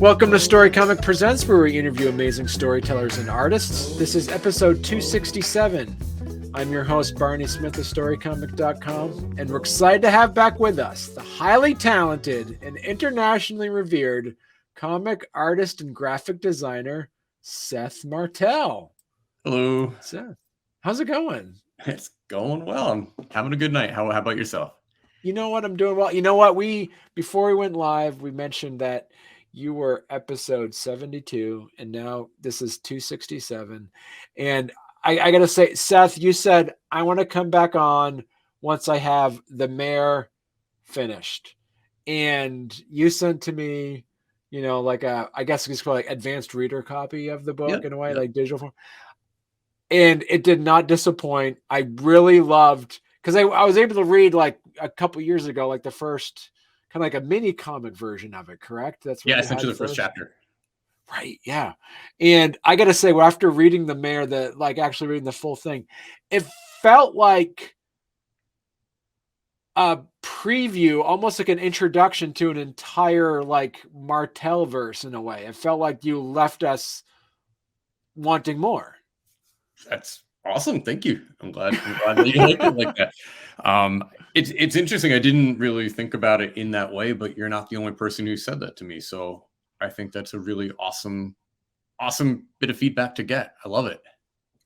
Welcome to Storycomic Presents, where we interview amazing storytellers and artists. This is episode 267. I'm your host, Barney Smith of Storycomic.com, and we're excited to have back with us the highly talented and internationally revered comic artist and graphic designer, Seth Martel. Hello. Seth, how's it going? It's going well. I'm having a good night. How about yourself? You know what? I'm doing well. You know what? Before we went live, we mentioned that you were episode 72, and now this is 267. And I got to say, Seth, you said, I want to come back on once I have the Mare finished. And you sent to me, like I guess it's called like advanced reader copy of the book in a way, like digital form. And it did not disappoint. I really loved, because I was able to read like a couple years ago, like the first kind of like a mini comic version of it, correct? That's what essentially the first chapter. Right, yeah. And I got to say, well, after reading the Mare, actually reading the full thing, it felt like a preview, almost like an introduction to an entire like Martel verse in a way. It felt like you left us wanting more. That's awesome. Thank you. I'm glad that you liked it like that. It's interesting. I didn't really think about it in that way, but you're not the only person who said that to me. So I think that's a really awesome bit of feedback to get. I love it.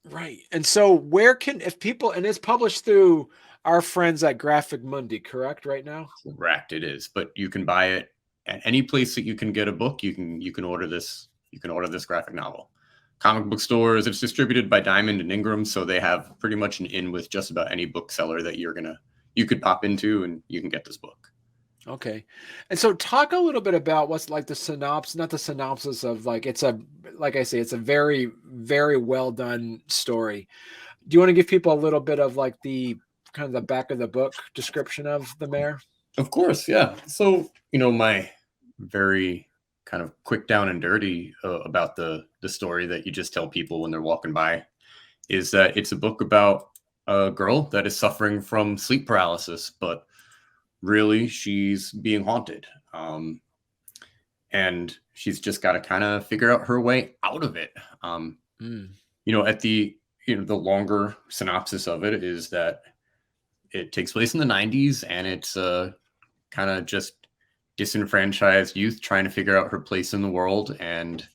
Right. And so and it's published through our friends at Graphic Mundi, correct, right now? Correct, it is. But you can buy it at any place that you can get a book. You can order this. You can order this graphic novel. Comic book stores. It's distributed by Diamond and Ingram, so they have pretty much an in with just about any bookseller that you could pop into, and you can get this book. Okay. And so talk a little bit about what's like the synopsis, not the synopsis of like, it's a very, very well done story. Do you want to give people a little bit of like the kind of the back of the book description of the Mare? Of course. Yeah. So, my very kind of quick down and dirty about the story that you just tell people when they're walking by is that it's a book about a girl that is suffering from sleep paralysis, but really she's being haunted. And she's just got to kind of figure out her way out of it. At the longer synopsis of it is that it takes place in the 90s, and it's kind of just disenfranchised youth trying to figure out her place in the world. And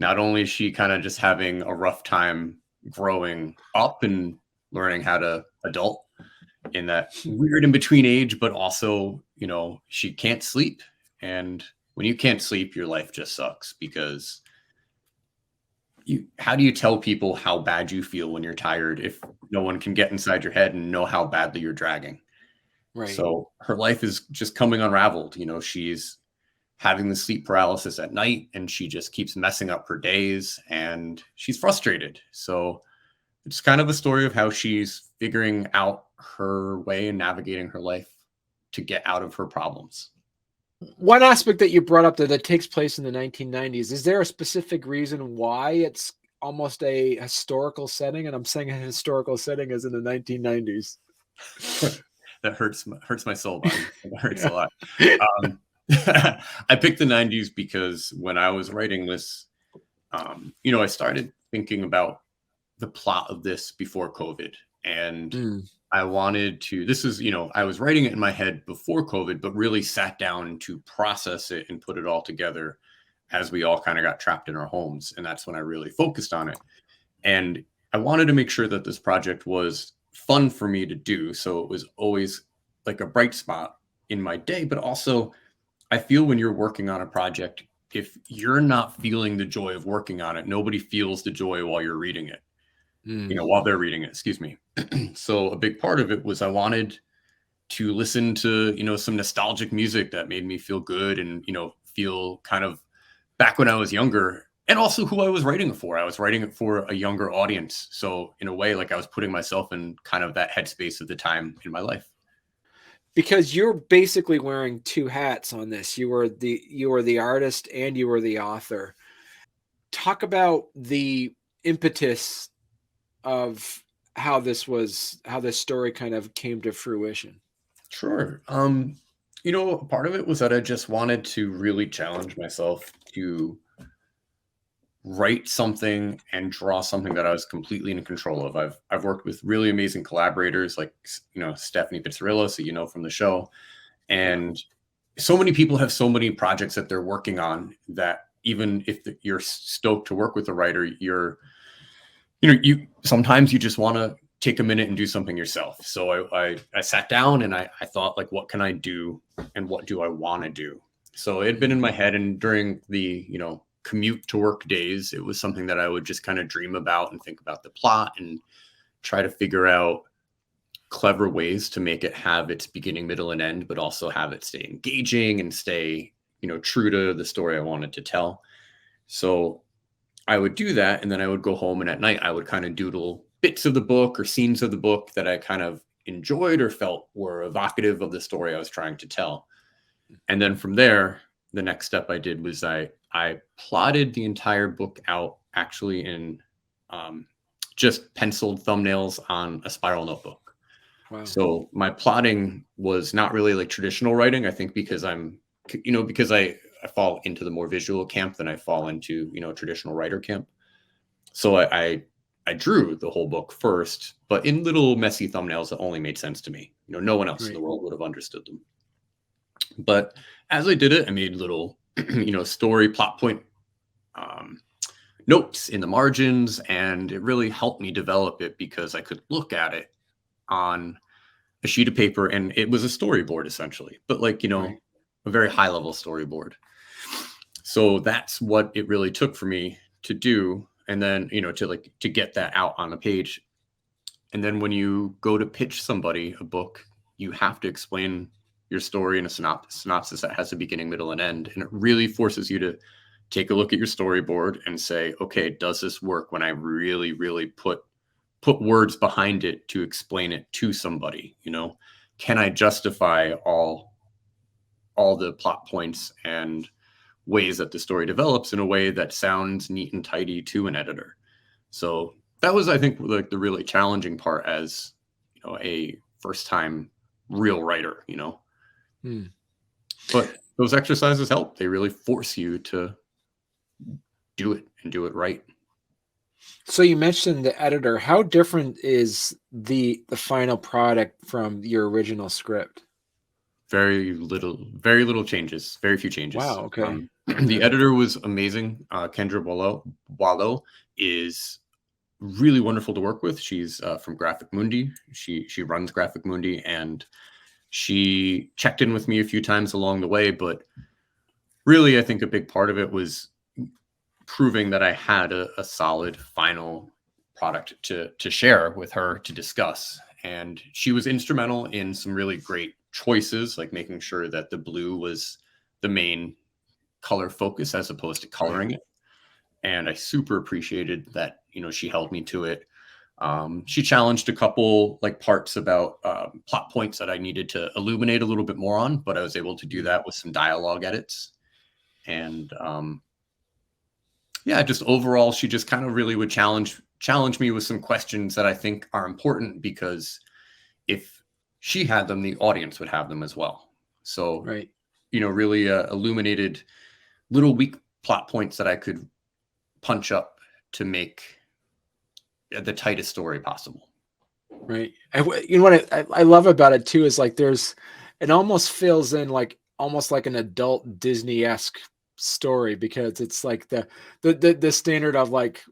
not only is she kind of just having a rough time growing up and learning how to adult in that weird in between age, but also, she can't sleep. And when you can't sleep, your life just sucks, because how do you tell people how bad you feel when you're tired if no one can get inside your head and know how badly you're dragging? Right. So her life is just coming unraveled. She's having the sleep paralysis at night, and she just keeps messing up her days, and she's frustrated. So it's kind of a story of how she's figuring out her way and navigating her life to get out of her problems. One aspect that you brought up that takes place in the 1990s, is there a specific reason why it's almost a historical setting? And I'm saying a historical setting as in the 1990s. That hurts my soul, buddy. That hurts a lot. I picked the 90s because when I was writing this, I started thinking about the plot of this before COVID. And I wanted to, I was writing it in my head before COVID, but really sat down to process it and put it all together as we all kind of got trapped in our homes. And that's when I really focused on it. And I wanted to make sure that this project was fun for me to do. So it was always like a bright spot in my day, but also I feel when you're working on a project, if you're not feeling the joy of working on it, nobody feels the joy while you're reading it. While they're reading it, excuse me. So a big part of it was I wanted to listen to, some nostalgic music that made me feel good and, feel kind of back when I was younger, and also who I was writing it for. I was writing it for a younger audience. So in a way, like I was putting myself in kind of that headspace of the time in my life. Because you're basically wearing two hats on this. You were the artist and you were the author. Talk about the impetus of how this story kind of came to fruition. Sure. Part of it was that I just wanted to really challenge myself to write something and draw something that I was completely in control of. I've worked with really amazing collaborators like Stephanie Pizzarilla, so from the show, and so many people have so many projects that they're working on that even if you're stoked to work with a writer, you sometimes you just want to take a minute and do something yourself. So I sat down and I thought, like, what can I do and what do I want to do? So it had been in my head, and during the commute to work days, it was something that I would just kind of dream about and think about the plot and try to figure out clever ways to make it have its beginning, middle, and end, but also have it stay engaging and stay true to the story I wanted to tell. So I would do that, and then I would go home, and at night I would kind of doodle bits of the book or scenes of the book that I kind of enjoyed or felt were evocative of the story I was trying to tell. And then from there, the next step I did was I plotted the entire book out actually in just penciled thumbnails on a spiral notebook. Wow. So my plotting was not really like traditional writing, I think, because because I fall into the more visual camp than I fall into, traditional writer camp. So I drew the whole book first, but in little messy thumbnails that only made sense to me. No one else in the world would have understood them. But as I did it, I made little, story plot point notes in the margins, and it really helped me develop it because I could look at it on a sheet of paper, and it was a storyboard essentially, but like, a very high level storyboard. So that's what it really took for me to do. And then, to get that out on the page. And then when you go to pitch somebody a book, you have to explain your story in a synopsis that has a beginning, middle, and end. And it really forces you to take a look at your storyboard and say, okay, does this work when I really, really put words behind it to explain it to somebody? Can I justify all the plot points and ways that the story develops in a way that sounds neat and tidy to an editor? So that was, I think, like the really challenging part as a first time real writer. But those exercises help. They really force you to do it and do it right. So you mentioned the editor. How different is the final product from your original script? Very little changes. Very few changes. Wow. Okay. The editor was amazing. Kendra Wallow is really wonderful to work with. She's from Graphic Mundi. She runs Graphic Mundi, and she checked in with me a few times along the way. But really, I think a big part of it was proving that I had a solid final product to share with her to discuss. And she was instrumental in some really great choices, like making sure that the blue was the main color focus as opposed to coloring it. And I super appreciated that, she held me to it. She challenged a couple like parts about plot points that I needed to illuminate a little bit more on, but I was able to do that with some dialogue edits. And just overall, she just kind of really would challenge me with some questions that I think are important, because if she had them, the audience would have them as well. So, really illuminated little weak plot points that I could punch up to make the tightest story possible. Right. What I love about it too is like it almost fills in like almost like an adult Disney-esque story, because it's like the standard of like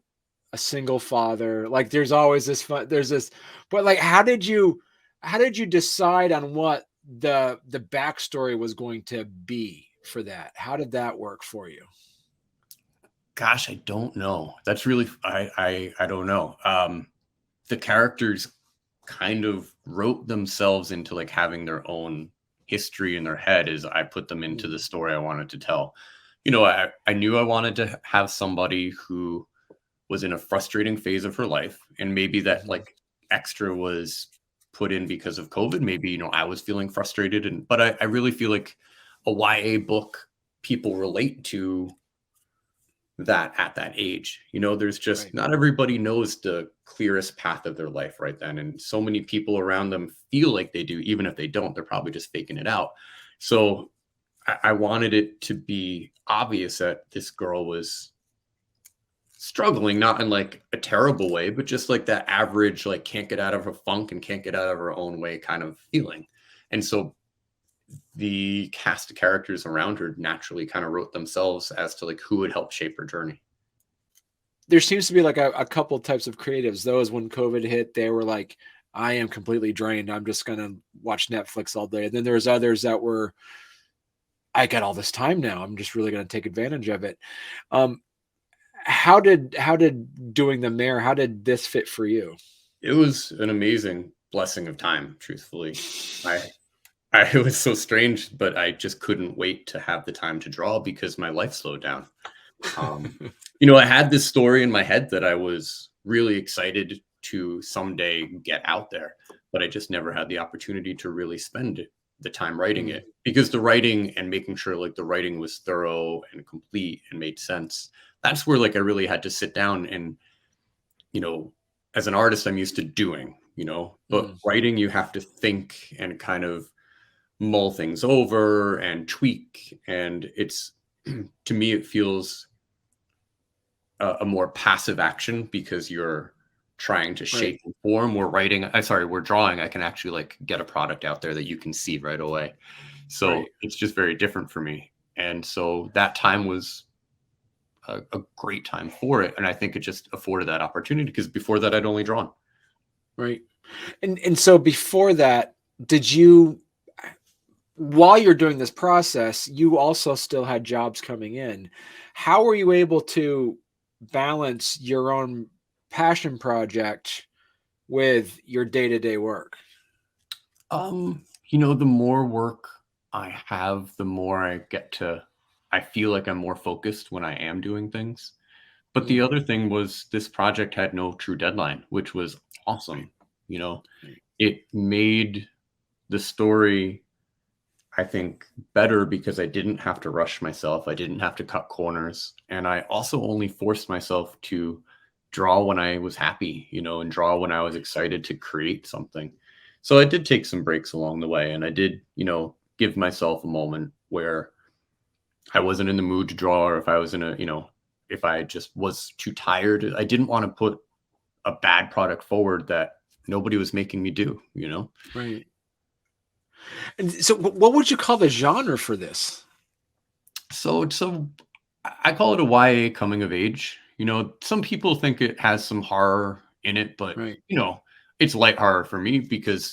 a single father. Like there's always this but like how did you decide on what the backstory was going to be for that? How did that work for you? Gosh, I don't know. That's really, I don't know. The characters kind of wrote themselves into like having their own history in their head as I put them into the story I wanted to tell. I knew I wanted to have somebody who was in a frustrating phase of her life, and maybe that like extra was put in because of COVID. Maybe, I was feeling frustrated, but I really feel like a YA book, people relate to that at that age. There's just not everybody knows the clearest path of their life right then, and so many people around them feel like they do. Even if they don't, they're probably just faking it out. So I wanted it to be obvious that this girl was struggling, not in like a terrible way, but just like that average, like can't get out of her funk and can't get out of her own way kind of feeling. And so the cast of characters around her naturally kind of wrote themselves as to like who would help shape her journey. There seems to be like a couple types of creatives. Those when COVID hit, they were like, I am completely drained. I'm just going to watch Netflix all day. And then there's others that were, I got all this time now. I'm just really going to take advantage of it. How did doing the Mare, how did this fit for you? It was an amazing blessing of time, truthfully. It was so strange, but I just couldn't wait to have the time to draw because my life slowed down. I had this story in my head that I was really excited to someday get out there, but I just never had the opportunity to really spend the time writing it, because the writing and making sure like the writing was thorough and complete and made sense. That's where like I really had to sit down and, as an artist, I'm used to doing, but writing, you have to think and kind of mull things over and tweak. And it's, to me, it feels a more passive action because you're trying to shape and form. We're drawing. I can actually like get a product out there that you can see right away. So it's just very different for me. And so that time was a great time for it. And I think it just afforded that opportunity because before that I'd only drawn. Right. And so before that, did you, while you're doing this process, you also still had jobs coming in. How were you able to balance your own passion project with your day-to-day work? The more work I have, the more I feel like I'm more focused when I am doing things. But the other thing was this project had no true deadline, which was awesome. It made the story, I think, better because I didn't have to rush myself. I didn't have to cut corners. And I also only forced myself to draw when I was happy, and draw when I was excited to create something. So I did take some breaks along the way. And I did, give myself a moment where I wasn't in the mood to draw, or if I was if I just was too tired. I didn't want to put a bad product forward that nobody was making me do, Right. And so what would you call the genre for this? So I call it a YA coming of age. Some people think it has some horror in it, but it's light horror for me because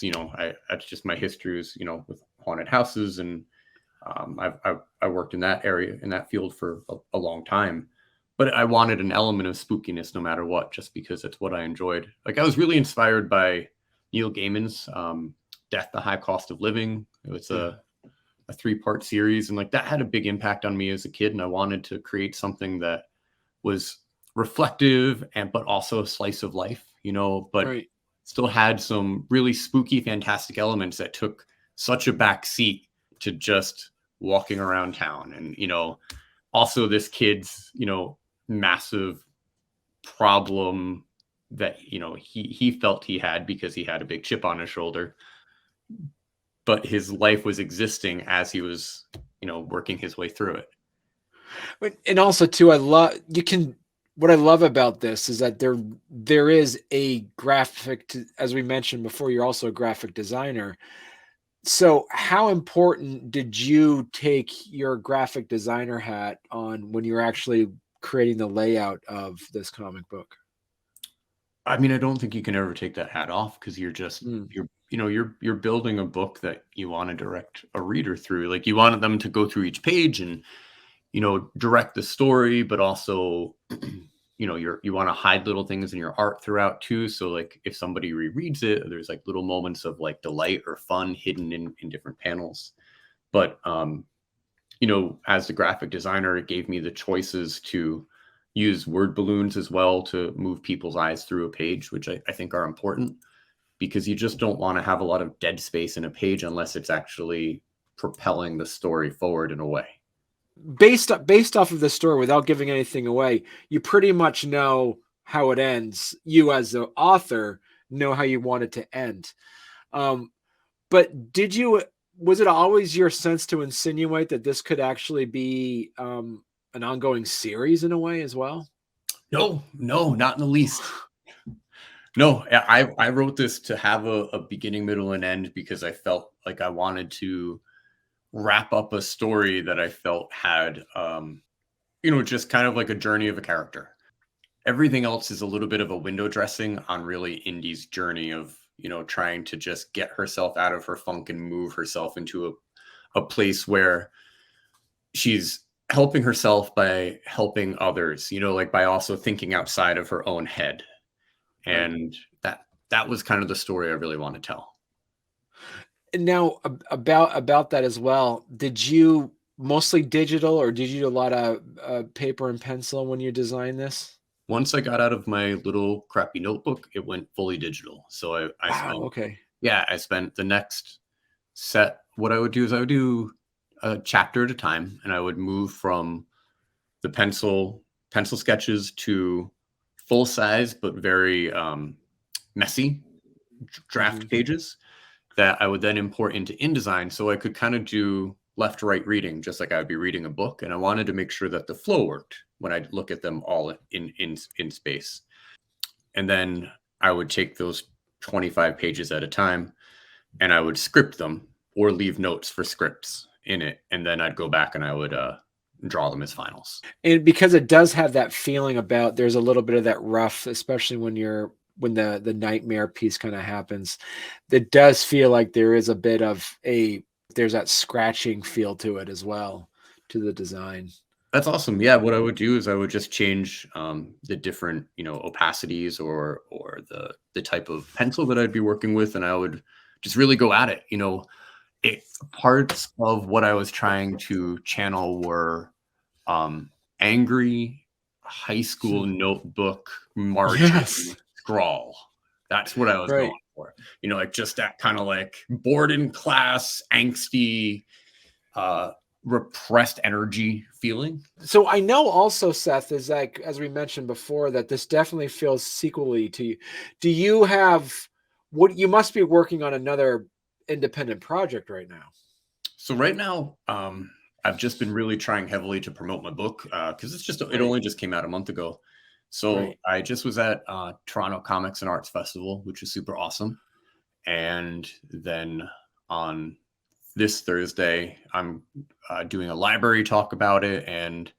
that's just my history is with haunted houses, and I worked in that area, in that field for a long time. But I wanted an element of spookiness no matter what, just because it's what I enjoyed. Like I was really inspired by Neil Gaiman's Death, the High Cost of Living. It's a 3-part series, and like that had a big impact on me as a kid. And I wanted to create something that was reflective but also a slice of life, but still had some really spooky, fantastic elements that took such a back seat to just walking around town. And, also this kid's, massive problem that, he felt he had because he had a big chip on his shoulder, but his life was existing as he was, working his way through it. And also too, what I love about this is that there is a graphic, as we mentioned before, you're also a graphic designer. So how important did you take your graphic designer hat on when you were actually creating the layout of this comic book? I mean, I don't think you can ever take that hat off because you're just, you're building a book that you want to direct a reader through. Like you wanted them to go through each page and, direct the story, but also, you want to hide little things in your art throughout too. So like if somebody rereads it, there's like little moments of like delight or fun hidden in different panels. But, as the graphic designer, it gave me the choices to use word balloons as well to move people's eyes through a page, which I think are important because you just don't want to have a lot of dead space in a page unless it's actually propelling the story forward in a way. Based off of the story, without giving anything away, you pretty much know how it ends. You as the author know how you want it to end. But did you was it always your sense to insinuate that this could actually be an ongoing series in a way as well? No, not in the least. No, I wrote this to have a beginning, middle, and end because I felt like I wanted to wrap up a story that I felt had, just kind of like a journey of a character. Everything else is a little bit of a window dressing on really Indy's journey of, trying to just get herself out of her funk and move herself into a place where she's helping herself by helping others, like by also thinking outside of her own head. Right. And that was kind of the story I really want to tell. And now about that as well, did you mostly digital or did you do a lot of paper and pencil when you designed this? Once I got out of my little crappy notebook, it went fully digital. So I Wow. spent, Okay. yeah, I spent the next set. What I would do is I would do a chapter at a time, and I would move from the pencil sketches to full size but very messy draft pages that I would then import into InDesign, so I could kind of do left to right reading, just like I would be reading a book. And I wanted to make sure that the flow worked when I look at them all in space. And then I would take those 25 pages at a time and I would script them or leave notes for scripts in it. And then I'd go back and I would draw them as finals. And because it does have that feeling about, there's a little bit of that rough, especially when the nightmare piece kind of happens, that does feel like there is a bit of there's that scratching feel to it as well, to the design. That's awesome. Yeah, what I would do is I would just change the different, opacities or the type of pencil that I'd be working with, and I would just really go at it. Parts of what I was trying to channel were angry high school notebook margin scrawl. That's what I was going for. Like just that kind of like bored in class, angsty, repressed energy feeling. So I know also, Seth, is like, as we mentioned before, that this definitely feels sequely to you. Do you have you must be working on another independent project right now? So right now, I've just been really trying heavily to promote my book because it only just came out a month ago. So I just was at Toronto Comics and Arts Festival, which was super awesome. And then on this Thursday, I'm doing a library talk about it and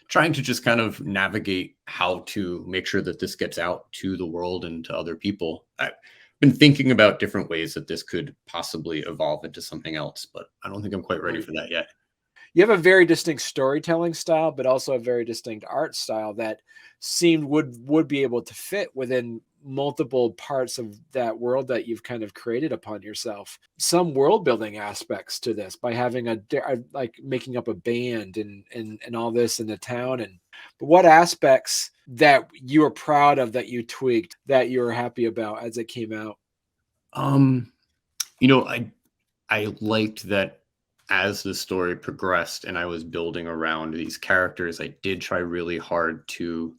trying to just kind of navigate how to make sure that this gets out to the world and to other people. I've been thinking about different ways that this could possibly evolve into something else, but I don't think I'm quite ready for that yet. You have a very distinct storytelling style, but also a very distinct art style that seemed would be able to fit within multiple parts of that world that you've kind of created upon yourself. Some world building aspects to this by having like making up a band and all this in the town. But what aspects that you are proud of, that you tweaked, that you were happy about as it came out? I liked that as the story progressed and I was building around these characters, I did try really hard to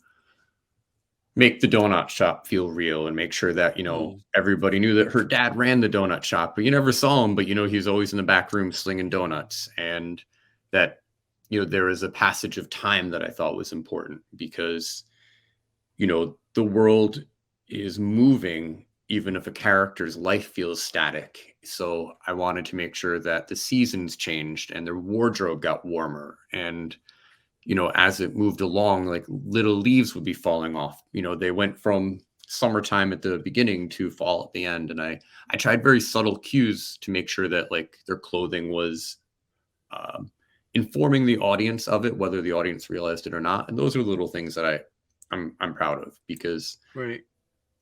make the donut shop feel real and make sure that, everybody knew that her dad ran the donut shop, but you never saw him, but, he was always in the back room slinging donuts. And that, there is a passage of time that I thought was important because, the world is moving even if a character's life feels static. So I wanted to make sure that the seasons changed and their wardrobe got warmer. And, as it moved along, like little leaves would be falling off. They went from summertime at the beginning to fall at the end. And I tried very subtle cues to make sure that like their clothing was informing the audience of it, whether the audience realized it or not. And those are little things that I'm proud of because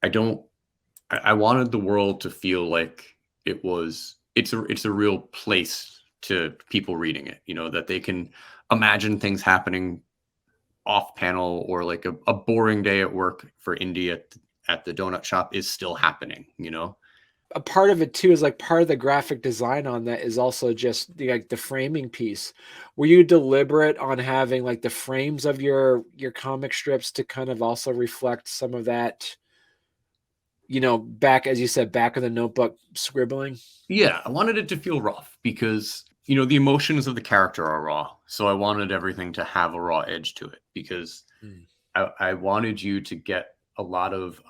I wanted the world to feel like it's a real place to people reading it, that they can imagine things happening off panel or like a boring day at work for Indy at the donut shop is still happening, A part of it too is like part of the graphic design on that is also just the framing piece. Were you deliberate on having like the frames of your comic strips to kind of also reflect some of that back, as you said, back of the notebook scribbling? Yeah, I wanted it to feel rough because, the emotions of the character are raw. So I wanted everything to have a raw edge to it because Mm. I wanted you to get a lot of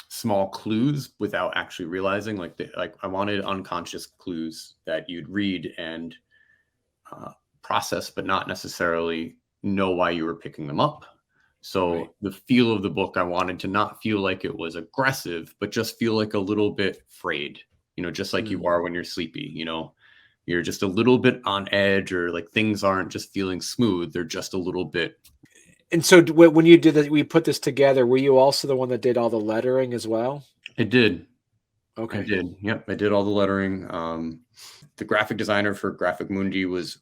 small clues without actually realizing. Like I wanted unconscious clues that you'd read and process, but not necessarily know why you were picking them up. So Right. the feel of the book, I wanted to not feel like it was aggressive, but just feel like a little bit frayed, just like you Mm. are when you're sleepy, you're just a little bit on edge, or like things aren't just feeling smooth. They're just a little bit. And so when you did that, we put this together, were you also the one that did all the lettering as well? I did. I Okay. did. Yep. I did all the lettering. The graphic designer for Graphic Mundi was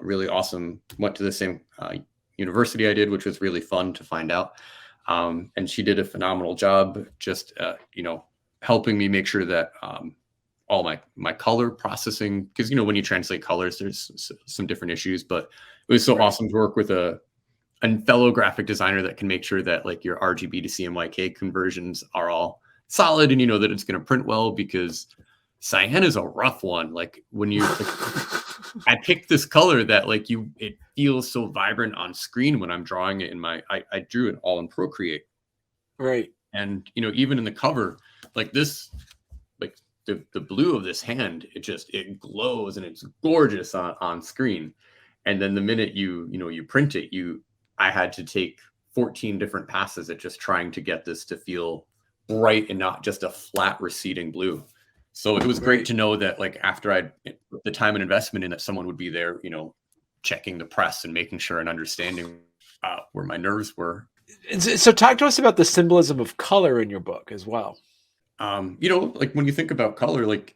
really awesome. Went to the same university I did, which was really fun to find out. And she did a phenomenal job just, helping me make sure that all my color processing, because, when you translate colors, there's some different issues, but it was so awesome to work with a fellow graphic designer that can make sure that like your RGB to CMYK conversions are all solid, and that it's going to print well, because cyan is a rough one. Like when you like, I picked this color that like it feels so vibrant on screen when I'm drawing it in I drew it all in Procreate. Right. And even in the cover, like this, like the blue of this hand, it glows and it's gorgeous on screen. And then the minute you print it, I had to take 14 different passes at just trying to get this to feel bright and not just a flat receding blue. So it was great to know that like after I'd put the time and investment in, that someone would be there, checking the press and making sure and understanding where my nerves were. So talk to us about the symbolism of color in your book as well. Like when you think about color, like,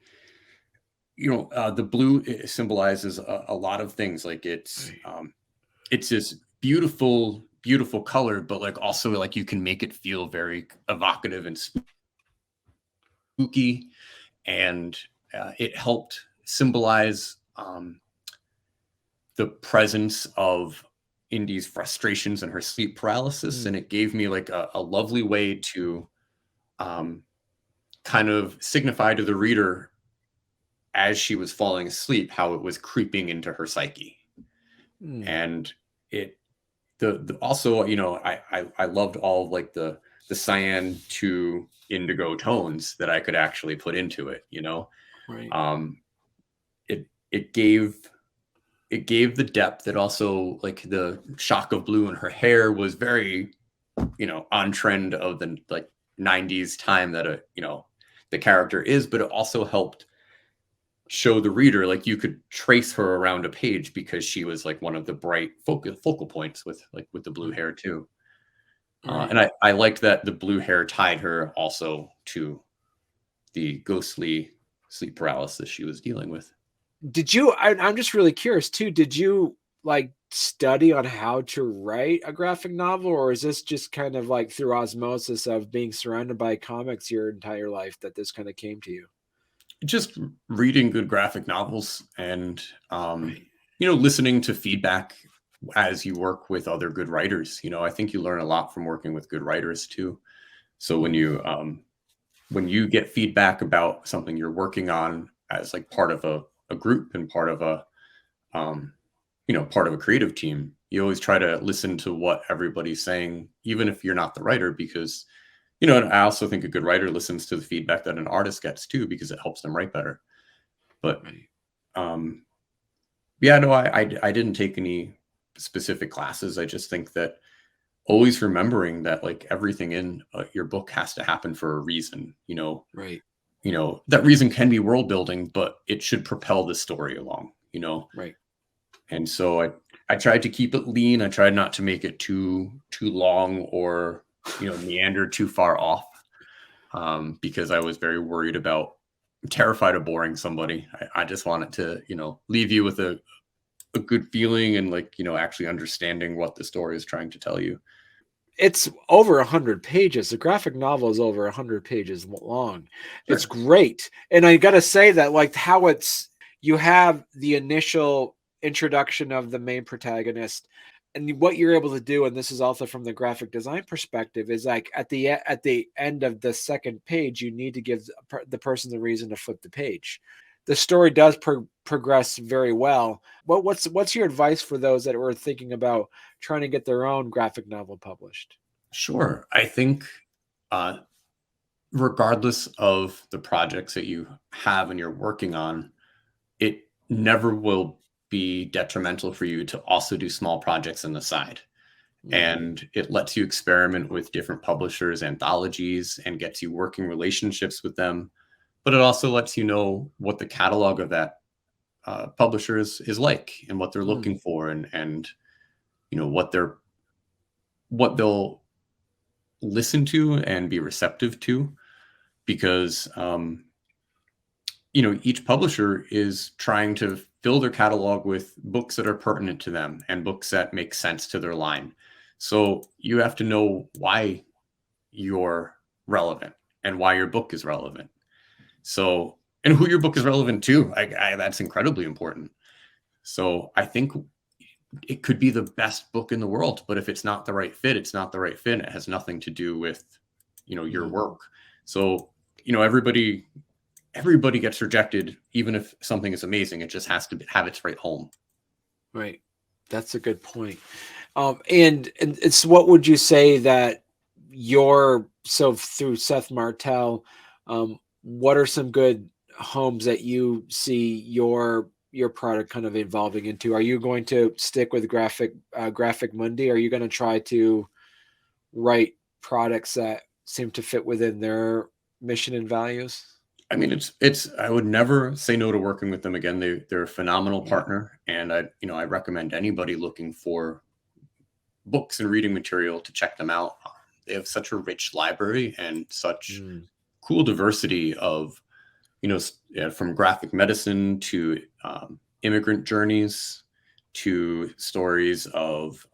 the blue symbolizes a lot of things. Like it's this beautiful, beautiful color, but like also like you can make it feel very evocative and spooky. And it helped symbolize the presence of Indy's frustrations and her sleep paralysis. And it gave me like a lovely way to kind of signify to the reader, as she was falling asleep, how it was creeping into her psyche. And it also, I loved all of like the cyan to indigo tones that I could actually put into it. Right. It gave the depth. That also, like the shock of blue in her hair was very, on trend of the like 90s time that the character is, but it also helped show the reader like you could trace her around a page, because she was like one of the bright focal points with the blue hair too. And I liked that the blue hair tied her also to the ghostly sleep paralysis she was dealing with. Did you, I'm just really curious too, did you like study on how to write a graphic novel, or is this just kind of like through osmosis of being surrounded by comics your entire life that this kind of came to you? Just reading good graphic novels and listening to feedback as you work with other good writers. I think you learn a lot from working with good writers too. So when you get feedback about something you're working on as like part of a group and part of a part of a creative team, you always try to listen to what everybody's saying, even if you're not the writer, because and I also think a good writer listens to the feedback that an artist gets too, because it helps them write better. But yeah, no, I didn't take any specific classes. I just think that always remembering that like everything in your book has to happen for a reason. Right. That reason can be world building, but it should propel the story along. Right. And so I tried to keep it lean. I tried not to make it too long, or meander too far off, because I was very worried about, terrified of boring somebody. I just wanted to leave you with a good feeling, and like actually understanding what the story is trying to tell you. It's over 100 pages. The graphic novel is over 100 pages long. Sure. It's great. And I got to say that like how you have the initial introduction of the main protagonist, and what you're able to do, and this is also from the graphic design perspective, is like at the end of the second page, you need to give the person the reason to flip the page. The story does progress very well. What's your advice for those that were thinking about trying to get their own graphic novel published? Sure. I think regardless of the projects that you have and you're working on, it never will be detrimental for you to also do small projects on the side. And it lets you experiment with different publishers, anthologies, and gets you working relationships with them. But it also lets you know what the catalog of that publisher is like, and what they're looking for, and you know what they'll listen to and be receptive to, because you know, each publisher is trying to fill their catalog with books that are pertinent to them and books that make sense to their line. So you have to know why you're relevant and why your book is relevant. So, and who your book is relevant to, that's incredibly important. So I think it could be the best book in the world, but if it's not the right fit, it's not the right fit. It has nothing to do with, you know, your work. So, you know, everybody gets rejected, even if something is amazing. It just has to have its right home. Right. That's a good point. And it's, what would you say that so through Seth Martel, what are some good homes that you see your product kind of evolving into? Are you going to stick with Graphic Mundi? Are you going to try to write products that seem to fit within their mission and values? I mean, I would never say no to working with them again. They're a phenomenal partner. And I recommend anybody looking for books and reading material to check them out. They have such a rich library and such cool diversity of, you know, from graphic medicine to immigrant journeys to stories of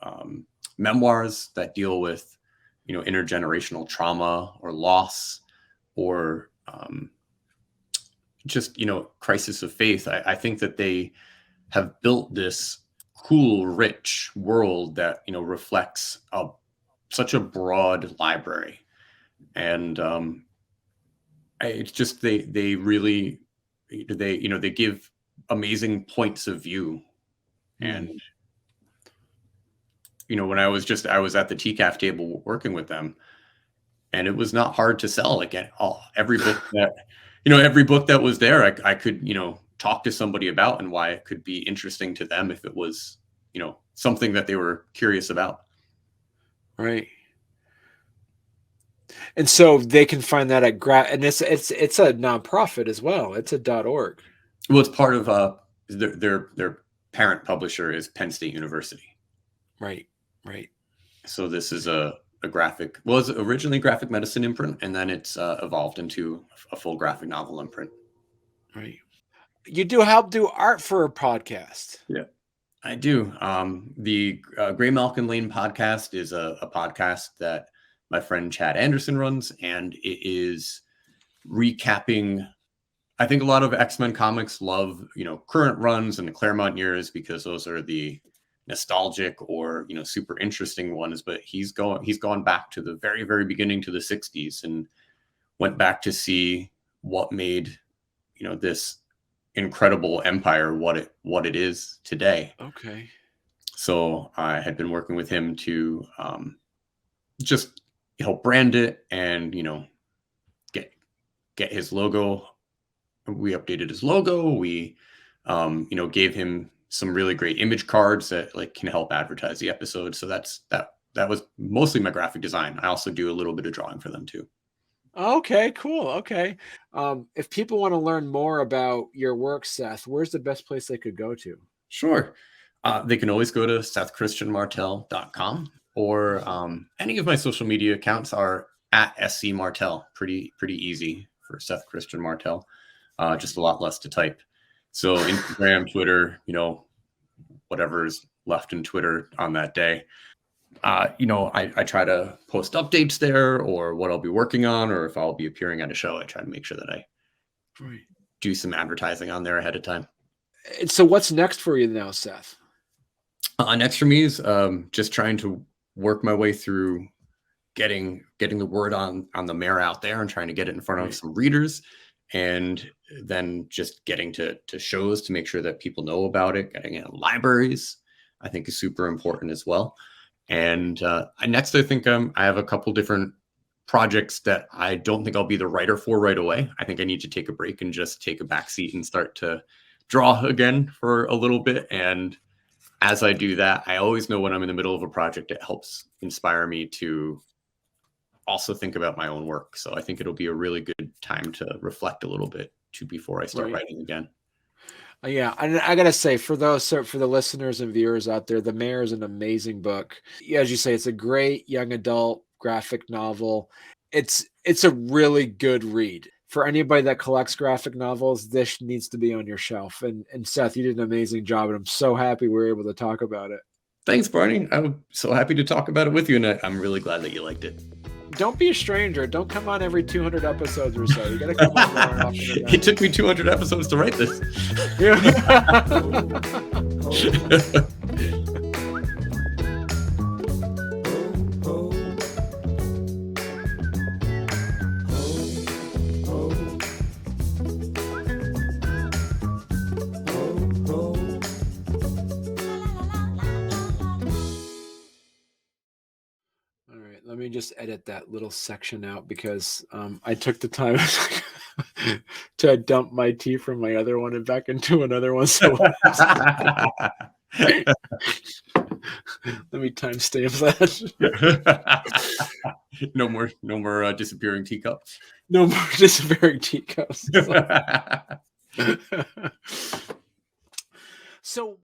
memoirs that deal with, you know, intergenerational trauma or loss, or just, you know, crisis of faith. I think that they have built this cool, rich world that, you know, reflects such a broad library. And it's just, they really, you know, they give amazing points of view. And, you know, when I was at the TCAF table working with them, and it was not hard to sell. Like every book that was there, I could, you know, talk to somebody about, and why it could be interesting to them if it was, you know, something that they were curious about. Right. And so they can find that at and it's a nonprofit as well. It's a .org. Well, it's part of their parent publisher is Penn State University. Right. Right. So this is a graphic, well, it's originally graphic medicine imprint, and then it's evolved into a full graphic novel imprint. Right. You do help do art for a podcast. Yeah, I do. The Gray Malkin Lane podcast is a podcast that my friend Chad Anderson runs, and it is recapping. I think a lot of X-Men comics love, you know, current runs and the Claremont years, because those are the nostalgic or, you know, super interesting ones. But he's gone back to the very, very beginning, to the 60s, and went back to see what made, you know, this incredible empire what it is today. Okay. So I had been working with him to just help brand it, and, you know, get his logo. We updated his logo. We you know, gave him some really great image cards that like can help advertise the episode. So that was mostly my graphic design. I also do a little bit of drawing for them too. Okay, cool. Okay. If people want to learn more about your work, Seth, where's the best place they could go to? Sure. They can always go to sethchristianmartel.com, or any of my social media accounts are at SC Martel. Pretty easy for Seth Christian Martel. Just a lot less to type. So Instagram, Twitter, you know, whatever's left in Twitter on that day. You know, I try to post updates there, or what I'll be working on, or if I'll be appearing at a show, I try to make sure that I do some advertising on there ahead of time. And so what's next for you now, Seth? Next for me is just trying to work my way through getting the word on the Mare out there and trying to get it in front of some readers, and then just getting to shows to make sure that people know about it. Getting it in libraries, I think, is super important as well. And next, I think I have a couple different projects that I don't think I'll be the writer for right away. I think I need to take a break and just take a back seat and start to draw again for a little bit. And as I do that, I always know when I'm in the middle of a project, it helps inspire me to also think about my own work. So I think it'll be a really good time to reflect a little bit too before I start writing again. Yeah, I gotta say, for the listeners and viewers out there, The Mare is an amazing book. As you say, it's a great young adult graphic novel. It's a really good read. For anybody that collects graphic novels, this needs to be on your shelf. And Seth, you did an amazing job, and I'm so happy we were able to talk about it. Thanks, Barney. I'm so happy to talk about it with you, and I'm really glad that you liked it. Don't be a stranger. Don't come on every 200 episodes or so. You gotta come on more often than that. It took me 200 episodes to write this. Let me just edit that little section out because I took the time to dump my tea from my other one and back into another one. So let me timestamp that. No more disappearing teacups. No more disappearing teacups. So